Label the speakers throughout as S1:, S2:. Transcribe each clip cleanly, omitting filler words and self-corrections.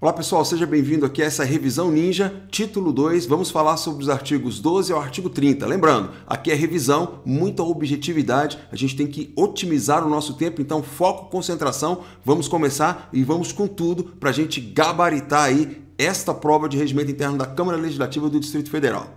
S1: Olá pessoal, seja bem-vindo aqui a essa revisão ninja, título 2, vamos falar sobre os artigos 12 ao artigo 30. Lembrando, aqui é revisão, muita objetividade, a gente tem que otimizar o nosso tempo, então foco, concentração, vamos começar e vamos com tudo para a gente gabaritar aí esta prova de regimento interno da Câmara Legislativa do Distrito Federal.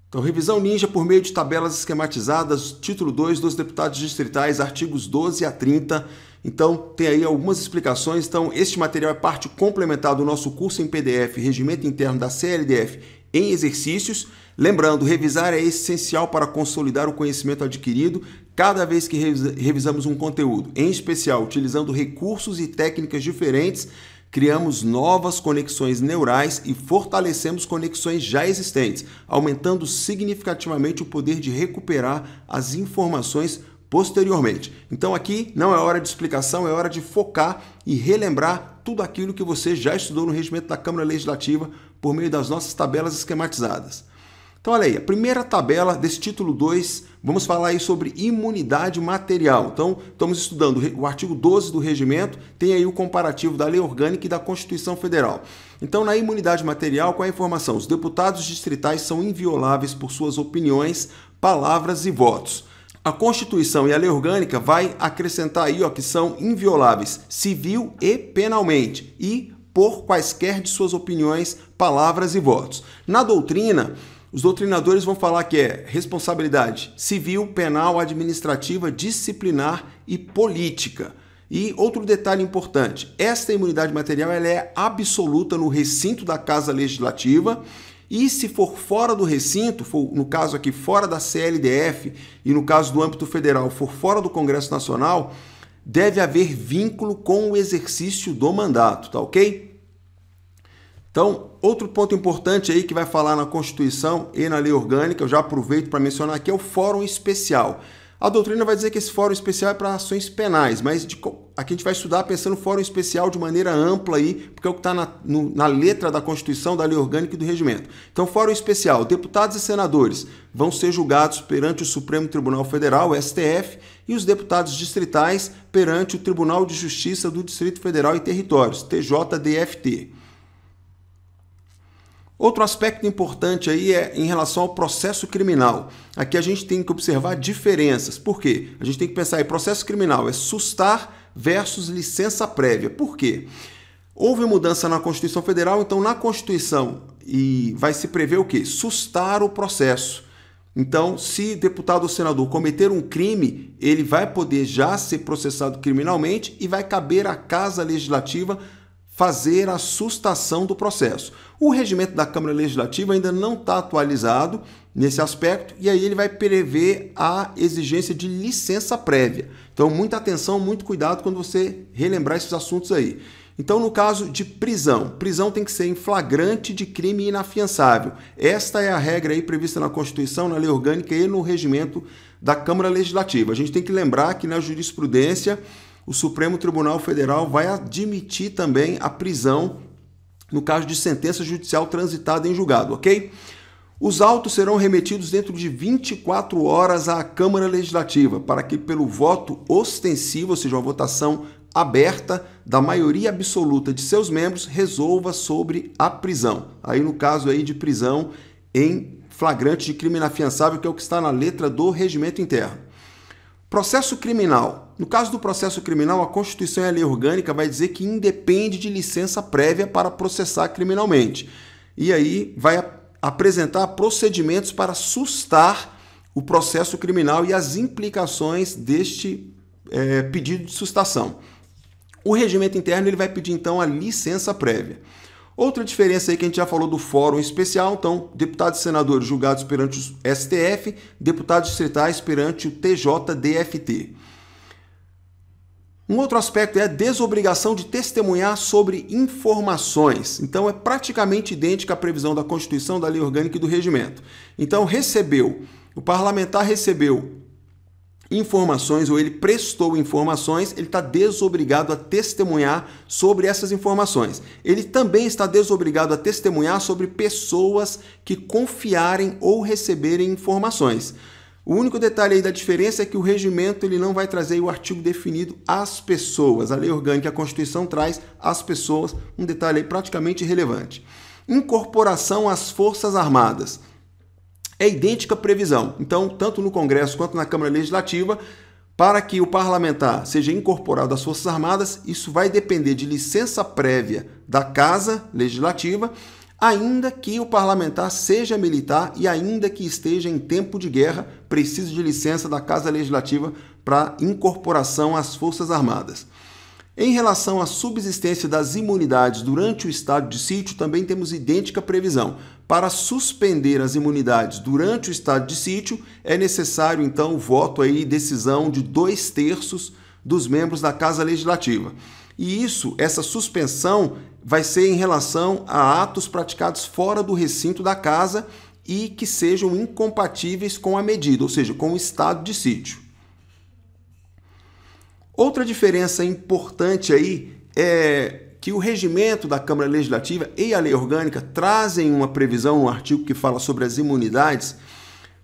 S1: Então, revisão ninja por meio de tabelas esquematizadas, título 2 dos deputados distritais, artigos 12 a 30. Então, tem aí algumas explicações. Então, este material é parte complementar do nosso curso em PDF, Regimento Interno da CLDF em Exercícios. Lembrando, revisar é essencial para consolidar o conhecimento adquirido cada vez que revisamos um conteúdo, em especial utilizando recursos e técnicas diferentes. Criamos novas conexões neurais e fortalecemos conexões já existentes, aumentando significativamente o poder de recuperar as informações posteriormente. Então aqui não é hora de explicação, é hora de focar e relembrar tudo aquilo que você já estudou no regimento da Câmara Legislativa por meio das nossas tabelas esquematizadas. Então olha aí, a primeira tabela desse título 2, vamos falar aí sobre imunidade material. Então estamos estudando o artigo 12 do regimento, tem aí o comparativo da Lei Orgânica e da Constituição Federal. Então na imunidade material, qual é a informação? Os deputados distritais são invioláveis por suas opiniões, palavras e votos. A Constituição e a Lei Orgânica vai acrescentar aí, que são invioláveis civil e penalmente e por quaisquer de suas opiniões, palavras e votos. Na doutrina, os doutrinadores vão falar que é responsabilidade civil, penal, administrativa, disciplinar e política. E outro detalhe importante, esta imunidade material ela é absoluta no recinto da Casa Legislativa e se for fora do recinto, for, no caso aqui fora da CLDF e no caso do âmbito federal for fora do Congresso Nacional, deve haver vínculo com o exercício do mandato, tá ok? Então, outro ponto importante aí que vai falar na Constituição e na Lei Orgânica, eu já aproveito para mencionar aqui, é o Fórum Especial. A doutrina vai dizer que esse Fórum Especial é para ações penais, mas aqui a gente vai estudar pensando no Fórum Especial de maneira ampla aí, porque é o que está na letra da Constituição, da Lei Orgânica e do Regimento. Então, Fórum Especial, deputados e senadores vão ser julgados perante o Supremo Tribunal Federal, o STF, e os deputados distritais perante o Tribunal de Justiça do Distrito Federal e Territórios, TJDFT. Outro aspecto importante aí é em relação ao processo criminal. Aqui a gente tem que observar diferenças. Por quê? A gente tem que pensar em processo criminal, é sustar versus licença prévia. Por quê? Houve mudança na Constituição Federal, então na Constituição vai se prever o quê? Sustar o processo. Então, se deputado ou senador cometer um crime, ele vai poder já ser processado criminalmente e vai caber à Casa Legislativa fazer a sustação do processo. O regimento da Câmara Legislativa ainda não está atualizado nesse aspecto e aí ele vai prever a exigência de licença prévia. Então, muita atenção, muito cuidado quando você relembrar esses assuntos aí. Então, no caso de prisão, prisão tem que ser em flagrante de crime inafiançável. Esta é a regra aí prevista na Constituição, na Lei Orgânica e no regimento da Câmara Legislativa. A gente tem que lembrar que na jurisprudência o Supremo Tribunal Federal vai admitir também a prisão no caso de sentença judicial transitada em julgado, ok? Os autos serão remetidos dentro de 24 horas à Câmara Legislativa para que, pelo voto ostensivo, ou seja, uma votação aberta da maioria absoluta de seus membros, resolva sobre a prisão. Aí, no caso aí de prisão em flagrante de crime inafiançável, que é o que está na letra do regimento interno. Processo criminal. No caso do processo criminal, a Constituição e a Lei Orgânica vai dizer que independe de licença prévia para processar criminalmente. E aí vai apresentar procedimentos para sustar o processo criminal e as implicações deste pedido de sustação. O regimento interno ele vai pedir, então, a licença prévia. Outra diferença aí que a gente já falou do Fórum Especial, então, deputados e senadores julgados perante o STF, deputados distritais perante o TJDFT. Um outro aspecto é a desobrigação de testemunhar sobre informações. Então, é praticamente idêntica à previsão da Constituição, da Lei Orgânica e do Regimento. Então, o parlamentar recebeu informações ou ele prestou informações, ele está desobrigado a testemunhar sobre essas informações. Ele também está desobrigado a testemunhar sobre pessoas que confiarem ou receberem informações. O único detalhe aí da diferença é que o regimento ele não vai trazer o artigo definido às pessoas. A lei orgânica e a Constituição traz às pessoas, um detalhe aí praticamente irrelevante. Incorporação às Forças Armadas. É idêntica a previsão. Então, tanto no Congresso quanto na Câmara Legislativa, para que o parlamentar seja incorporado às Forças Armadas, isso vai depender de licença prévia da Casa Legislativa, ainda que o parlamentar seja militar e ainda que esteja em tempo de guerra, precisa de licença da Casa Legislativa para incorporação às Forças Armadas. Em relação à subsistência das imunidades durante o estado de sítio, também temos idêntica previsão. Para suspender as imunidades durante o estado de sítio, é necessário, então, o voto aí, decisão de 2/3 dos membros da Casa Legislativa. E essa suspensão vai ser em relação a atos praticados fora do recinto da casa e que sejam incompatíveis com a medida, ou seja, com o estado de sítio. Outra diferença importante aí é que o regimento da Câmara Legislativa e a lei orgânica trazem uma previsão, um artigo que fala sobre as imunidades,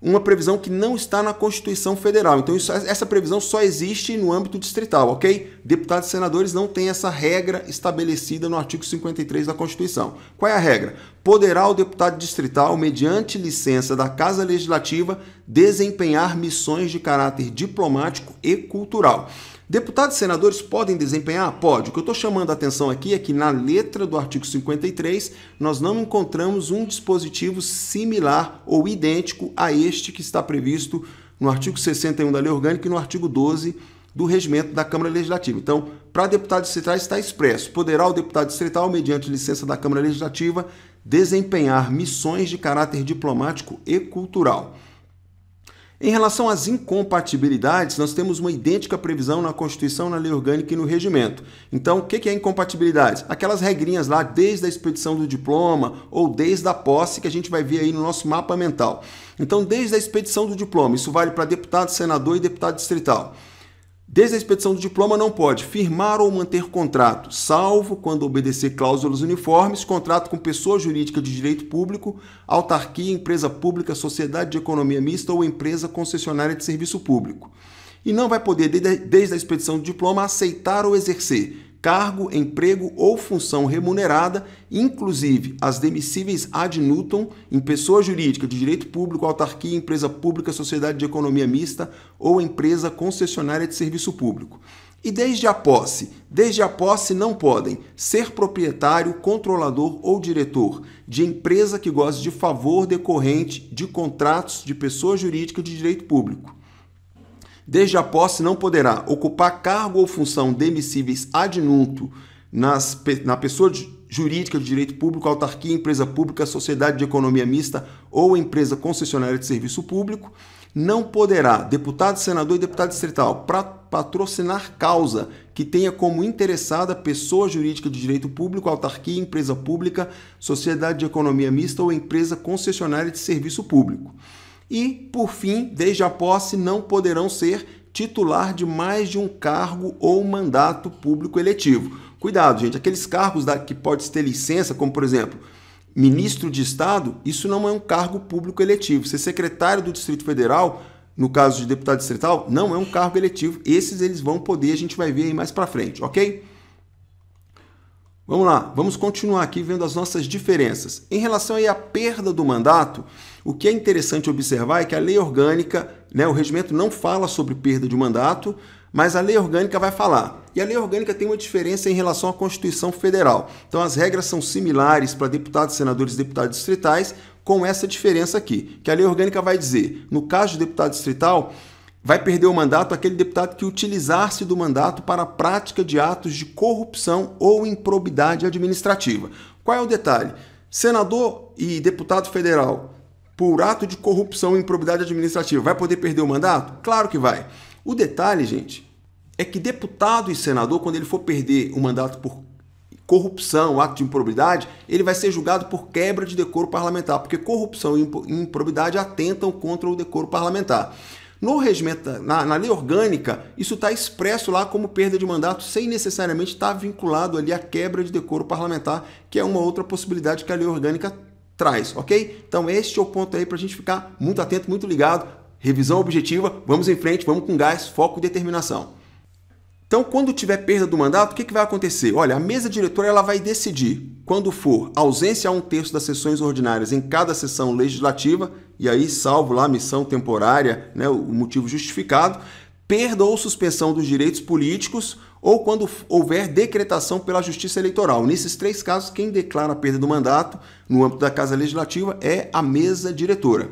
S1: uma previsão que não está na Constituição Federal. Então, essa previsão só existe no âmbito distrital, ok? Deputados e senadores não têm essa regra estabelecida no artigo 53 da Constituição. Qual é a regra? Poderá o deputado distrital, mediante licença da Casa Legislativa, desempenhar missões de caráter diplomático e cultural. Deputados e senadores podem desempenhar? Pode. O que eu estou chamando a atenção aqui é que na letra do artigo 53 nós não encontramos um dispositivo similar ou idêntico a este que está previsto no artigo 61 da Lei Orgânica e no artigo 12 do Regimento da Câmara Legislativa. Então, para deputados distritais está expresso: poderá o deputado distrital, mediante licença da Câmara Legislativa, desempenhar missões de caráter diplomático e cultural. Em relação às incompatibilidades, nós temos uma idêntica previsão na Constituição, na Lei Orgânica e no Regimento. Então, o que é incompatibilidades? Aquelas regrinhas lá desde a expedição do diploma ou desde a posse que a gente vai ver aí no nosso mapa mental. Então, desde a expedição do diploma, isso vale para deputado, senador e deputado distrital. Desde a expedição do diploma não pode firmar ou manter contrato, salvo quando obedecer cláusulas uniformes, contrato com pessoa jurídica de direito público, autarquia, empresa pública, sociedade de economia mista ou empresa concessionária de serviço público. E não vai poder, desde a expedição do diploma, aceitar ou exercer cargo, emprego ou função remunerada, inclusive as demissíveis ad nutum, em pessoa jurídica de direito público, autarquia, empresa pública, sociedade de economia mista ou empresa concessionária de serviço público. E desde a posse não podem ser proprietário, controlador ou diretor de empresa que goze de favor decorrente de contratos de pessoa jurídica de direito público. Desde a posse não poderá ocupar cargo ou função demissíveis ad nutum na pessoa jurídica de direito público, autarquia, empresa pública, sociedade de economia mista ou empresa concessionária de serviço público. Não poderá deputado, senador e deputado distrital patrocinar causa que tenha como interessada pessoa jurídica de direito público, autarquia, empresa pública, sociedade de economia mista ou empresa concessionária de serviço público. E, por fim, desde a posse, não poderão ser titular de mais de um cargo ou mandato público eletivo. Cuidado, gente, aqueles cargos que pode ter licença, como, por exemplo, ministro de Estado, isso não é um cargo público eletivo. Ser secretário do Distrito Federal, no caso de deputado distrital, não é um cargo eletivo. Esses eles vão poder, a gente vai ver aí mais para frente, ok? Vamos lá, vamos continuar aqui vendo as nossas diferenças. Em relação aí à perda do mandato, o que é interessante observar é que a lei orgânica, o regimento não fala sobre perda de mandato, mas a lei orgânica vai falar. E a lei orgânica tem uma diferença em relação à Constituição Federal. Então as regras são similares para deputados, senadores e deputados distritais, com essa diferença aqui, que a lei orgânica vai dizer, no caso de deputado distrital, vai perder o mandato aquele deputado que utilizar-se do mandato para a prática de atos de corrupção ou improbidade administrativa. Qual é o detalhe? Senador e deputado federal, por ato de corrupção e improbidade administrativa, vai poder perder o mandato? Claro que vai. O detalhe, gente, é que deputado e senador, quando ele for perder o mandato por corrupção, ato de improbidade, ele vai ser julgado por quebra de decoro parlamentar, porque corrupção e improbidade atentam contra o decoro parlamentar. No regimento, na lei orgânica, isso está expresso lá como perda de mandato, sem necessariamente estar vinculado ali à quebra de decoro parlamentar, que é uma outra possibilidade que a lei orgânica traz, ok? Então este é o ponto aí para a gente ficar muito atento, muito ligado. Revisão objetiva, vamos em frente, vamos com gás, foco e determinação. Então, quando tiver perda do mandato, o que vai acontecer? Olha, a mesa diretora ela vai decidir, quando for ausência a 1/3 das sessões ordinárias em cada sessão legislativa, e aí salvo lá a missão temporária, né, o motivo justificado, perda ou suspensão dos direitos políticos, ou quando houver decretação pela Justiça Eleitoral. Nesses 3 casos, quem declara a perda do mandato no âmbito da Casa Legislativa é a mesa diretora.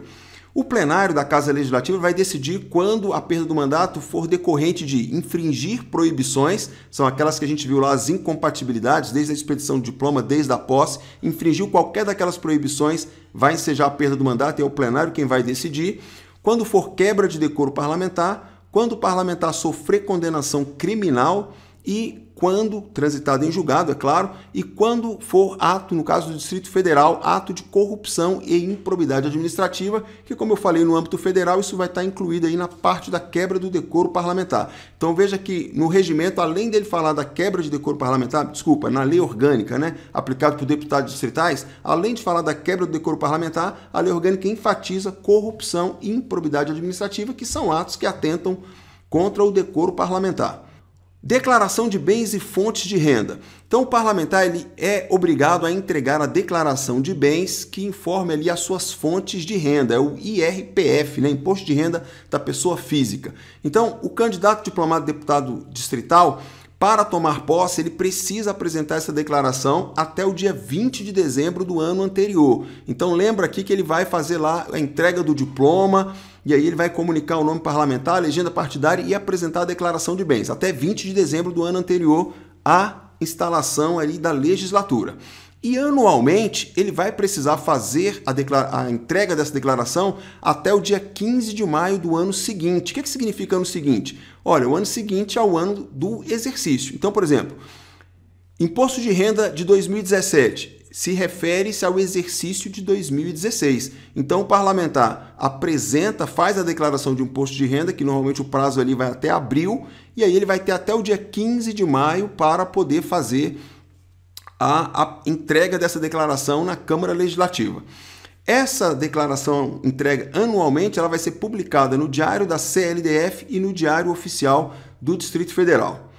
S1: O plenário da Casa Legislativa vai decidir quando a perda do mandato for decorrente de infringir proibições, são aquelas que a gente viu lá, as incompatibilidades, desde a expedição do diploma, desde a posse, infringiu qualquer daquelas proibições, vai ensejar a perda do mandato e é o plenário quem vai decidir. Quando for quebra de decoro parlamentar, quando o parlamentar sofrer condenação criminal e quando transitado em julgado, é claro, e quando for ato, no caso do Distrito Federal, ato de corrupção e improbidade administrativa, que, como eu falei, no âmbito federal, isso vai estar incluído aí na parte da quebra do decoro parlamentar. Então veja que no regimento, além dele falar da quebra de decoro parlamentar, na lei orgânica, né, aplicado por deputados distritais, além de falar da quebra do decoro parlamentar, a lei orgânica enfatiza corrupção e improbidade administrativa, que são atos que atentam contra o decoro parlamentar. Declaração de bens e fontes de renda. Então, o parlamentar ele é obrigado a entregar a declaração de bens que informe ali as suas fontes de renda, é o IRPF, né? Imposto de Renda da Pessoa Física. Então, o candidato diplomado deputado distrital, para tomar posse, ele precisa apresentar essa declaração até o dia 20 de dezembro do ano anterior. Então, lembra aqui que ele vai fazer lá a entrega do diploma, e aí ele vai comunicar o nome parlamentar, a legenda partidária e apresentar a declaração de bens, até 20 de dezembro do ano anterior à instalação ali da legislatura. E anualmente ele vai precisar fazer a entrega dessa declaração até o dia 15 de maio do ano seguinte. O que significa ano seguinte? Olha, o ano seguinte é o ano do exercício. Então, por exemplo, imposto de renda de 2017 se refere-se ao exercício de 2016. Então, o parlamentar faz a declaração de imposto de renda, que normalmente o prazo ali vai até abril, e aí ele vai ter até o dia 15 de maio para poder fazer a entrega dessa declaração na Câmara Legislativa. Essa declaração entregue anualmente, ela vai ser publicada no Diário da CLDF e no Diário Oficial do Distrito Federal.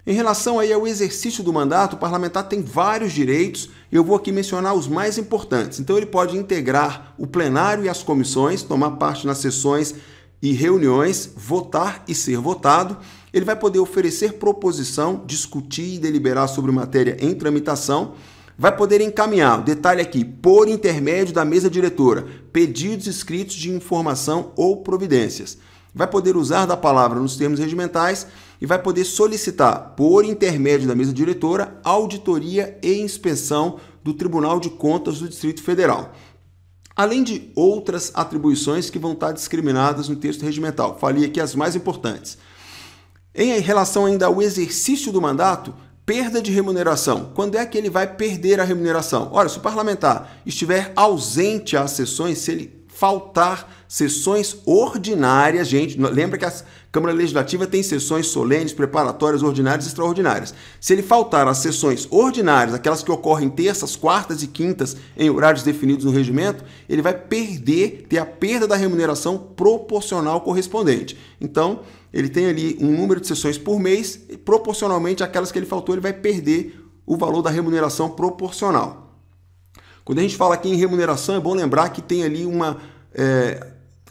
S1: Em relação aí ao exercício do mandato, o parlamentar tem vários direitos, eu vou aqui mencionar os mais importantes. Então ele pode integrar o plenário e as comissões, tomar parte nas sessões e reuniões, votar e ser votado. Ele vai poder oferecer proposição, discutir e deliberar sobre matéria em tramitação. Vai poder encaminhar, detalhe aqui, por intermédio da mesa diretora, pedidos escritos de informação ou providências. Vai poder usar da palavra nos termos regimentais e vai poder solicitar, por intermédio da mesa diretora, auditoria e inspeção do Tribunal de Contas do Distrito Federal. Além de outras atribuições que vão estar discriminadas no texto regimental. Falei aqui as mais importantes. Em relação ainda ao exercício do mandato, perda de remuneração. Quando é que ele vai perder a remuneração? Olha, se o parlamentar estiver ausente às sessões, se ele faltar sessões ordinárias, gente, lembra que a Câmara Legislativa tem sessões solenes, preparatórias, ordinárias e extraordinárias. Se ele faltar às sessões ordinárias, aquelas que ocorrem terças, quartas e quintas, em horários definidos no regimento, ele vai ter a perda da remuneração proporcional correspondente. Então, ele tem ali um número de sessões por mês, e proporcionalmente àquelas que ele faltou, ele vai perder o valor da remuneração proporcional. Quando a gente fala aqui em remuneração, é bom lembrar que tem ali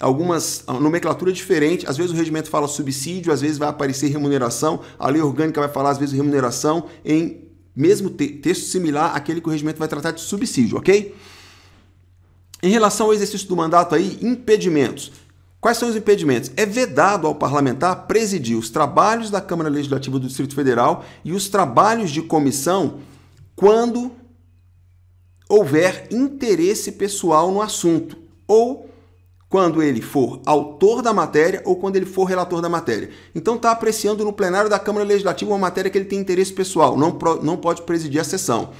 S1: algumas nomenclaturas diferentes. Às vezes o regimento fala subsídio, às vezes vai aparecer remuneração. A lei orgânica vai falar, às vezes, remuneração em mesmo texto similar àquele que o regimento vai tratar de subsídio, ok? Em relação ao exercício do mandato aí, impedimentos. Quais são os impedimentos? É vedado ao parlamentar presidir os trabalhos da Câmara Legislativa do Distrito Federal e os trabalhos de comissão quando houver interesse pessoal no assunto, ou quando ele for autor da matéria ou quando ele for relator da matéria. Então está apreciando no plenário da Câmara Legislativa uma matéria que ele tem interesse pessoal, não pode presidir a sessão.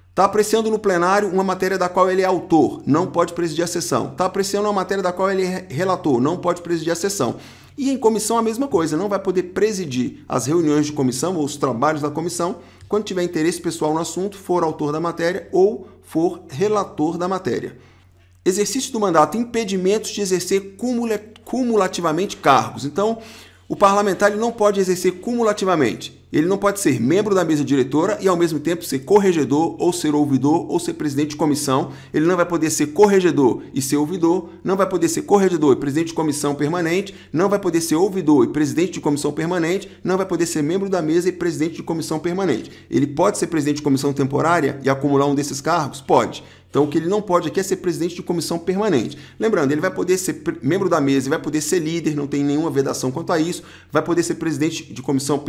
S1: Está apreciando no plenário uma matéria da qual ele é autor, não pode presidir a sessão. Está apreciando uma matéria da qual ele é relator, não pode presidir a sessão. E em comissão a mesma coisa, não vai poder presidir as reuniões de comissão ou os trabalhos da comissão quando tiver interesse pessoal no assunto, for autor da matéria ou for relator da matéria. Exercício do mandato, impedimentos de exercer cumulativamente cargos. Então, o parlamentar ele não pode exercer cumulativamente. Ele não pode ser membro da mesa diretora e, ao mesmo tempo, ser corregedor, ou ser ouvidor, ou ser presidente de comissão. Ele não vai poder ser corregedor e ser ouvidor, não vai poder ser corregedor e presidente de comissão permanente, não vai poder ser ouvidor e presidente de comissão permanente, não vai poder ser membro da mesa e presidente de comissão permanente. Ele pode ser presidente de comissão temporária e acumular um desses cargos? Pode. Então, o que ele não pode aqui é ser presidente de comissão permanente. Lembrando, ele vai poder ser membro da mesa, vai poder ser líder, não tem nenhuma vedação quanto a isso, vai poder ser presidente de comissão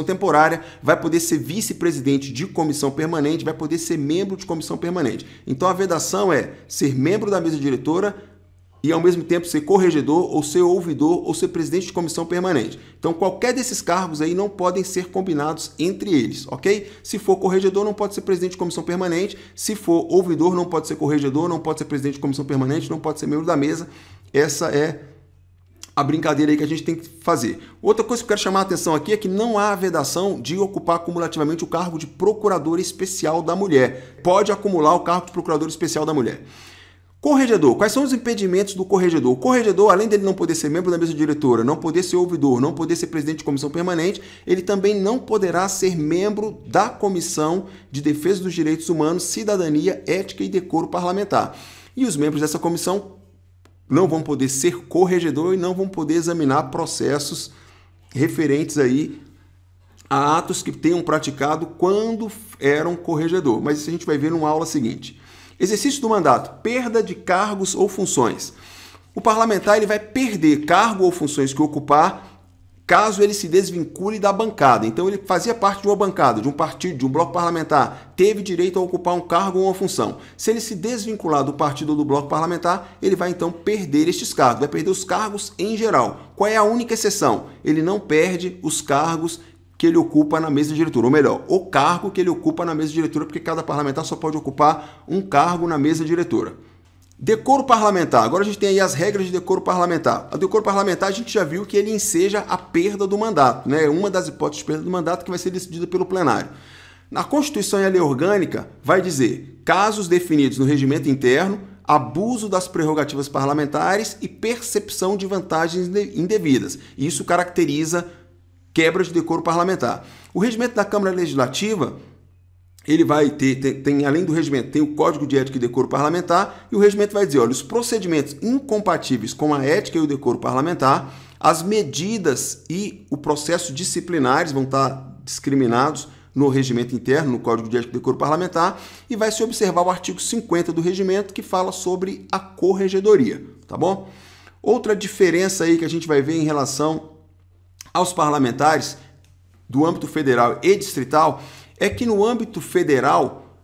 S1: temporária, vai poder ser vice-presidente de comissão permanente, vai poder ser membro de comissão permanente. Então, a vedação é ser membro da mesa diretora e, ao mesmo tempo, ser corregedor, ou ser ouvidor, ou ser presidente de comissão permanente. Então, qualquer desses cargos aí não podem ser combinados entre eles, ok? Se for corregedor, não pode ser presidente de comissão permanente. Se for ouvidor, não pode ser corregedor, não pode ser presidente de comissão permanente, não pode ser membro da mesa. Essa é a brincadeira aí que a gente tem que fazer. Outra coisa que eu quero chamar a atenção aqui é que não há vedação de ocupar cumulativamente o cargo de procurador especial da mulher. Pode acumular o cargo de procurador especial da mulher. Corregedor. Quais são os impedimentos do corregedor? O corregedor, além dele não poder ser membro da mesa diretora, não poder ser ouvidor, não poder ser presidente de comissão permanente, ele também não poderá ser membro da Comissão de Defesa dos Direitos Humanos, Cidadania, Ética e Decoro Parlamentar. E os membros dessa comissão não vão poder ser corregedor e não vão poder examinar processos referentes aí a atos que tenham praticado quando eram corregedor. Mas isso a gente vai ver numa aula seguinte. Exercício do mandato, perda de cargos ou funções. O parlamentar ele vai perder cargo ou funções que ocupar caso ele se desvincule da bancada. Então, ele fazia parte de uma bancada, de um partido, de um bloco parlamentar, teve direito a ocupar um cargo ou uma função. Se ele se desvincular do partido ou do bloco parlamentar, ele vai então perder estes cargos, vai perder os cargos em geral. Qual é a única exceção? Ele não perde os cargos que ele ocupa na mesa diretora, ou melhor, o cargo que ele ocupa na mesa diretora, porque cada parlamentar só pode ocupar um cargo na mesa diretora. Decoro parlamentar. Agora a gente tem aí as regras de decoro parlamentar. A decoro parlamentar a gente já viu que ele enseja a perda do mandato, né? Uma das hipóteses de perda do mandato que vai ser decidida pelo plenário. Na Constituição e a Lei Orgânica vai dizer casos definidos no regimento interno, abuso das prerrogativas parlamentares e percepção de vantagens indevidas. Isso caracteriza quebra de decoro parlamentar. O regimento da Câmara Legislativa, ele vai ter, além do regimento, tem o Código de Ética e Decoro Parlamentar, e o regimento vai dizer, olha, os procedimentos incompatíveis com a ética e o decoro parlamentar, as medidas e o processo disciplinares vão estar discriminados no regimento interno, no Código de Ética e Decoro Parlamentar, e vai se observar o artigo 50 do regimento, que fala sobre a corregedoria, tá bom? Outra diferença aí que a gente vai ver em relação aos parlamentares do âmbito federal e distrital é que no âmbito federal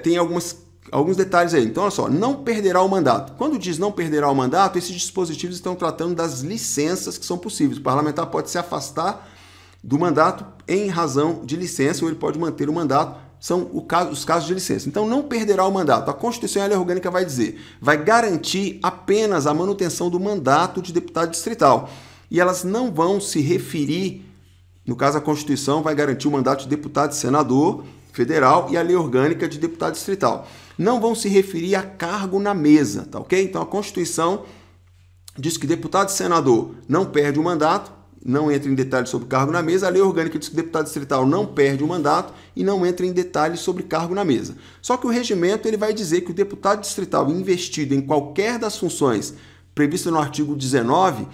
S1: tem alguns detalhes aí. Então, olha só, não perderá o mandato. Quando diz não perderá o mandato, esses dispositivos estão tratando das licenças que são possíveis. O parlamentar pode se afastar do mandato em razão de licença ou ele pode manter o mandato. São os casos de licença. Então, não perderá o mandato. A Constituição e a Lei Orgânica vai dizer, vai garantir apenas a manutenção do mandato de deputado distrital. E elas não vão se referir, no caso a Constituição vai garantir o mandato de deputado e senador federal e a Lei Orgânica de deputado distrital. Não vão se referir a cargo na mesa, tá ok? Então a Constituição diz que deputado e senador não perde o mandato, não entra em detalhes sobre cargo na mesa. A Lei Orgânica diz que deputado distrital não perde o mandato e não entra em detalhes sobre cargo na mesa. Só que o regimento ele vai dizer que o deputado distrital investido em qualquer das funções previstas no artigo 19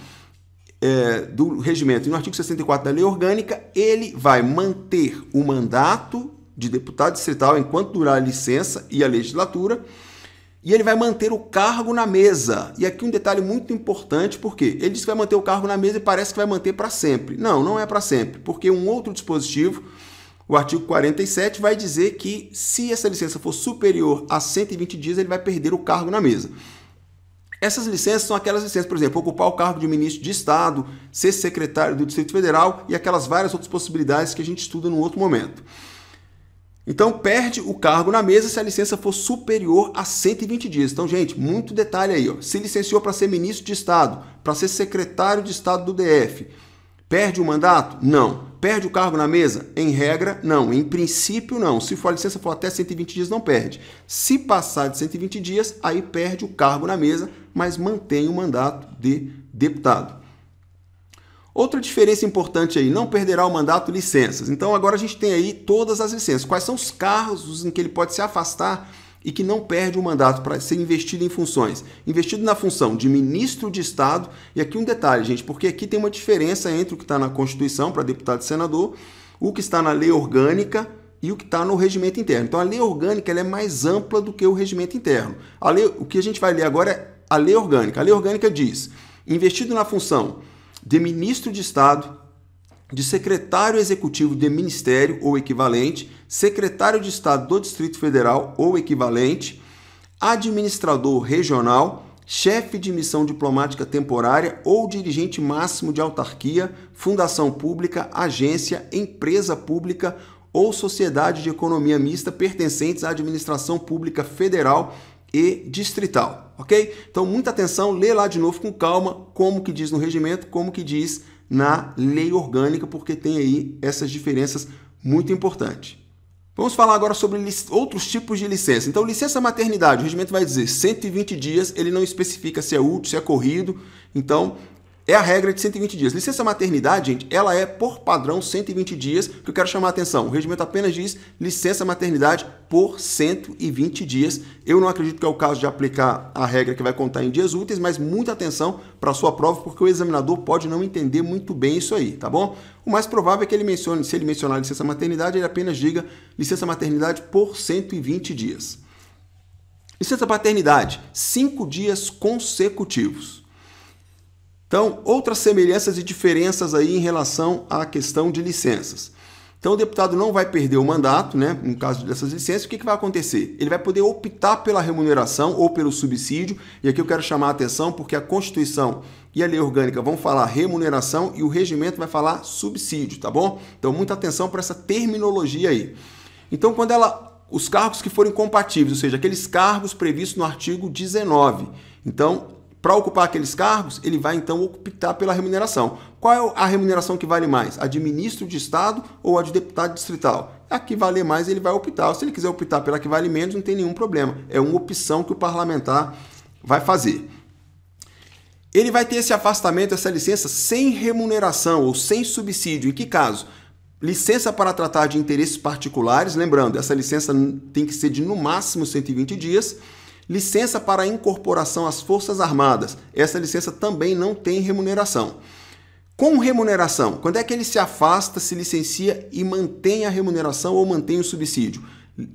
S1: do regimento e no artigo 64 da Lei Orgânica, ele vai manter o mandato de deputado distrital enquanto durar a licença e a legislatura, e ele vai manter o cargo na mesa. E aqui um detalhe muito importante, porque ele diz que vai manter o cargo na mesa e parece que vai manter para sempre. Não, não é para sempre, porque um outro dispositivo, o artigo 47, vai dizer que se essa licença for superior a 120 dias, ele vai perder o cargo na mesa. Essas licenças são aquelas licenças, por exemplo, ocupar o cargo de ministro de Estado, ser secretário do Distrito Federal e aquelas várias outras possibilidades que a gente estuda num outro momento. Então, perde o cargo na mesa se a licença for superior a 120 dias. Então, gente, muito detalhe aí. Ó. Se licenciou para ser ministro de Estado, para ser secretário de Estado do DF, perde o mandato? Não. perde o cargo na mesa? Em regra, não. Em princípio, não. Se for a licença for até 120 dias, não perde. Se passar de 120 dias, aí perde o cargo na mesa, mas mantém o mandato de deputado. Outra diferença importante aí, não perderá o mandato, licenças. Então agora a gente tem aí todas as licenças. Quais são os cargos em que ele pode se afastar e que não perde o mandato para ser investido em funções? Investido na função de ministro de Estado, e aqui um detalhe, gente, porque aqui tem uma diferença entre o que está na Constituição para deputado e senador, o que está na lei orgânica e o que está no regimento interno. Então a lei orgânica ela é mais ampla do que o regimento interno. O que a gente vai ler agora é a lei orgânica. A lei orgânica diz, investido na função de ministro de Estado, de secretário executivo de ministério ou equivalente, secretário de Estado do Distrito Federal ou equivalente, administrador regional, chefe de missão diplomática temporária ou dirigente máximo de autarquia, fundação pública, agência, empresa pública ou sociedade de economia mista pertencentes à administração pública federal e distrital, ok? Então, muita atenção, lê lá de novo com calma, como que diz no regimento, como que diz na lei orgânica, porque tem aí essas diferenças muito importantes. Vamos falar agora sobre outros tipos de licença. Então, licença maternidade, o regimento vai dizer 120 dias, ele não especifica se é útil, se é corrido, então é a regra de 120 dias. Licença maternidade, gente, ela é por padrão 120 dias, que eu quero chamar a atenção. O regimento apenas diz licença maternidade por 120 dias. Eu não acredito que é o caso de aplicar a regra que vai contar em dias úteis, mas muita atenção para a sua prova, porque o examinador pode não entender muito bem isso aí, tá bom? O mais provável é que ele mencione, se ele mencionar licença maternidade, ele apenas diga licença maternidade por 120 dias. Licença paternidade, 5 dias consecutivos. Então, outras semelhanças e diferenças aí em relação à questão de licenças. Então, o deputado não vai perder o mandato, né? No caso dessas licenças, o que vai acontecer? Ele vai poder optar pela remuneração ou pelo subsídio, e aqui eu quero chamar a atenção porque a Constituição e a lei orgânica vão falar remuneração e o regimento vai falar subsídio, tá bom? Então, muita atenção para essa terminologia aí. Então, quando os cargos que forem compatíveis, ou seja, aqueles cargos previstos no artigo 19, então, para ocupar aqueles cargos, ele vai então optar pela remuneração. Qual é a remuneração que vale mais? A de ministro de Estado ou a de deputado distrital? A que vale mais, ele vai optar. Se ele quiser optar pela que vale menos, não tem nenhum problema. É uma opção que o parlamentar vai fazer. Ele vai ter esse afastamento, essa licença, sem remuneração ou sem subsídio. Em que caso? Licença para tratar de interesses particulares. Lembrando, essa licença tem que ser de no máximo 120 dias. Licença para incorporação às Forças Armadas. Essa licença também não tem remuneração. Com remuneração, quando é que ele se afasta, se licencia e mantém a remuneração ou mantém o subsídio?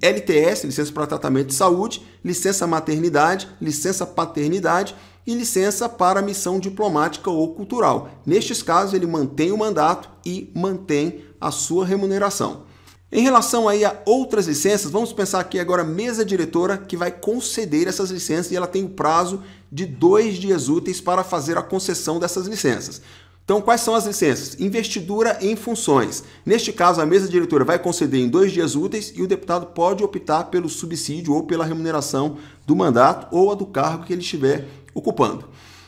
S1: LTS, licença para tratamento de saúde, licença maternidade, licença paternidade e licença para missão diplomática ou cultural. Nestes casos, ele mantém o mandato e mantém a sua remuneração. Em relação aí a outras licenças, vamos pensar aqui agora a mesa diretora que vai conceder essas licenças e ela tem o prazo de 2 dias úteis para fazer a concessão dessas licenças. Então, quais são as licenças? Investidura em funções. Neste caso, a mesa diretora vai conceder em 2 dias úteis e o deputado pode optar pelo subsídio ou pela remuneração do mandato ou a do cargo que ele estiver ocupando.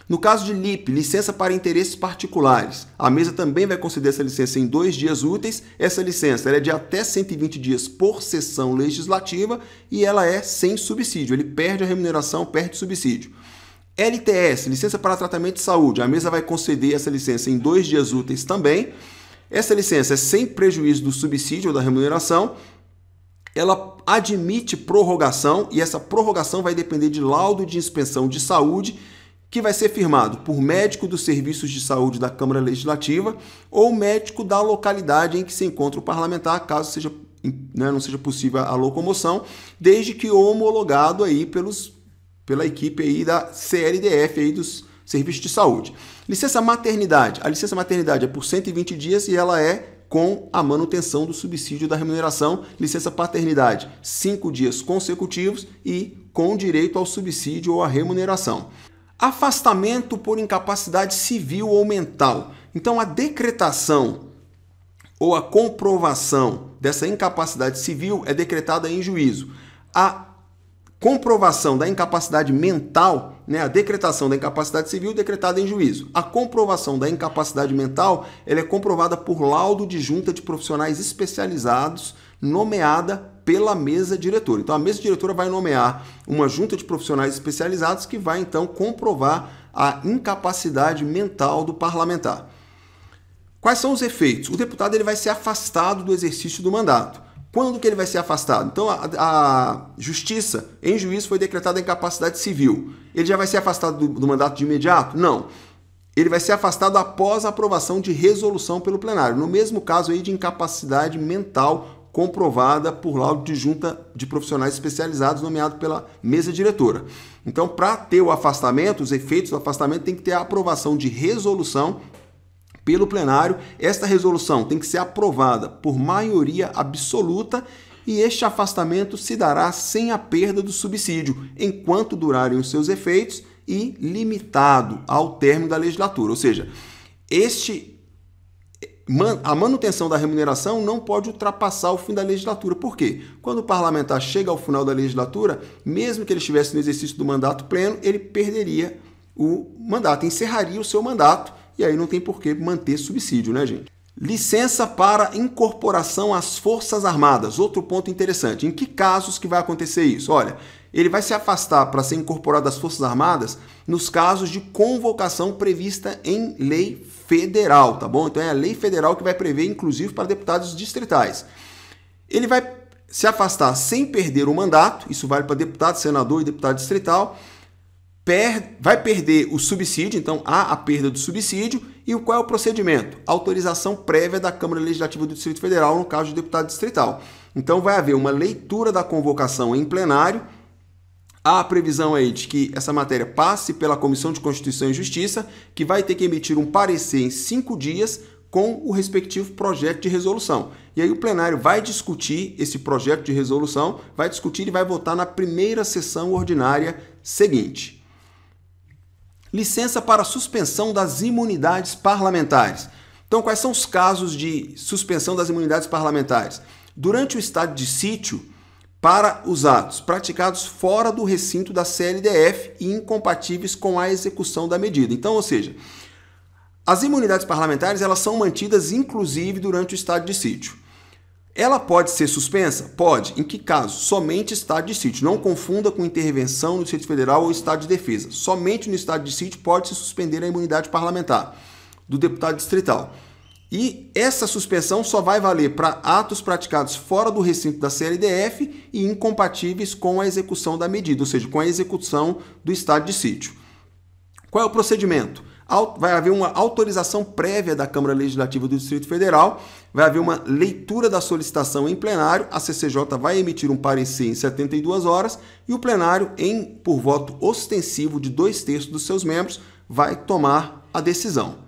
S1: No caso de LIP, licença para interesses particulares, a mesa também vai conceder essa licença em 2 dias úteis. Essa licença é de até 120 dias por sessão legislativa e ela é sem subsídio. Ele perde a remuneração, perde o subsídio. LTS, licença para tratamento de saúde, a mesa vai conceder essa licença em 2 dias úteis também. Essa licença é sem prejuízo do subsídio ou da remuneração. Ela admite prorrogação e essa prorrogação vai depender de laudo de inspeção de saúde que vai ser firmado por médico dos serviços de saúde da Câmara Legislativa ou médico da localidade em que se encontra o parlamentar, caso não seja possível a locomoção, desde que homologado aí pela equipe aí da CLDF, aí dos serviços de saúde. Licença maternidade. A licença maternidade é por 120 dias e ela é com a manutenção do subsídio da remuneração. Licença paternidade, 5 dias consecutivos e com direito ao subsídio ou à remuneração. Afastamento por incapacidade civil ou mental. Então, a decretação ou a comprovação dessa incapacidade civil é decretada em juízo. A comprovação da incapacidade mental né, a decretação da incapacidade civil decretada em juízo. A comprovação da incapacidade mental ela é comprovada por laudo de junta de profissionais especializados nomeada pela mesa diretora. Então, a mesa diretora vai nomear uma junta de profissionais especializados que vai, então, comprovar a incapacidade mental do parlamentar. Quais são os efeitos? O deputado ele vai ser afastado do exercício do mandato. Quando que ele vai ser afastado? Então, a justiça, em juízo, foi decretada a incapacidade civil. Ele já vai ser afastado do mandato de imediato? Não. Ele vai ser afastado após a aprovação de resolução pelo plenário. No mesmo caso aí de incapacidade mental comprovada por laudo de junta de profissionais especializados nomeado pela mesa diretora. Então, para ter o afastamento, os efeitos do afastamento tem que ter a aprovação de resolução pelo plenário. Esta resolução tem que ser aprovada por maioria absoluta e este afastamento se dará sem a perda do subsídio, enquanto durarem os seus efeitos e limitado ao término da legislatura. Ou seja, a manutenção da remuneração não pode ultrapassar o fim da legislatura. Por quê? Quando o parlamentar chega ao final da legislatura, mesmo que ele estivesse no exercício do mandato pleno, ele perderia o mandato, encerraria o seu mandato, e aí não tem por que manter subsídio, né, gente? Licença para incorporação às Forças Armadas. Outro ponto interessante. Em que casos que vai acontecer isso? Olha, ele vai se afastar para ser incorporado às Forças Armadas nos casos de convocação prevista em lei federal, tá bom? Então é a lei federal que vai prever, inclusive, para deputados distritais. Ele vai se afastar sem perder o mandato, isso vale para deputado, senador e deputado distrital, vai perder o subsídio, então há a perda do subsídio, e qual é o procedimento? Autorização prévia da Câmara Legislativa do Distrito Federal, no caso do deputado distrital. Então vai haver uma leitura da convocação em plenário, há a previsão aí de que essa matéria passe pela Comissão de Constituição e Justiça, que vai ter que emitir um parecer em 5 dias com o respectivo projeto de resolução. E aí o plenário vai discutir esse projeto de resolução, vai discutir e vai votar na primeira sessão ordinária seguinte. Licença para suspensão das imunidades parlamentares. Então, quais são os casos de suspensão das imunidades parlamentares? Durante o estado de sítio, para os atos praticados fora do recinto da CLDF e incompatíveis com a execução da medida. Então, ou seja, as imunidades parlamentares elas são mantidas inclusive durante o estado de sítio. Ela pode ser suspensa? Pode. Em que caso? Somente estado de sítio. Não confunda com intervenção no Distrito Federal ou estado de defesa. Somente no estado de sítio pode se suspender a imunidade parlamentar do deputado distrital. E essa suspensão só vai valer para atos praticados fora do recinto da CLDF e incompatíveis com a execução da medida, ou seja, com a execução do estado de sítio. Qual é o procedimento? Vai haver uma autorização prévia da Câmara Legislativa do Distrito Federal, vai haver uma leitura da solicitação em plenário, a CCJ vai emitir um parecer em 72 horas e o plenário, por voto ostensivo de 2/3 dos seus membros, vai tomar a decisão.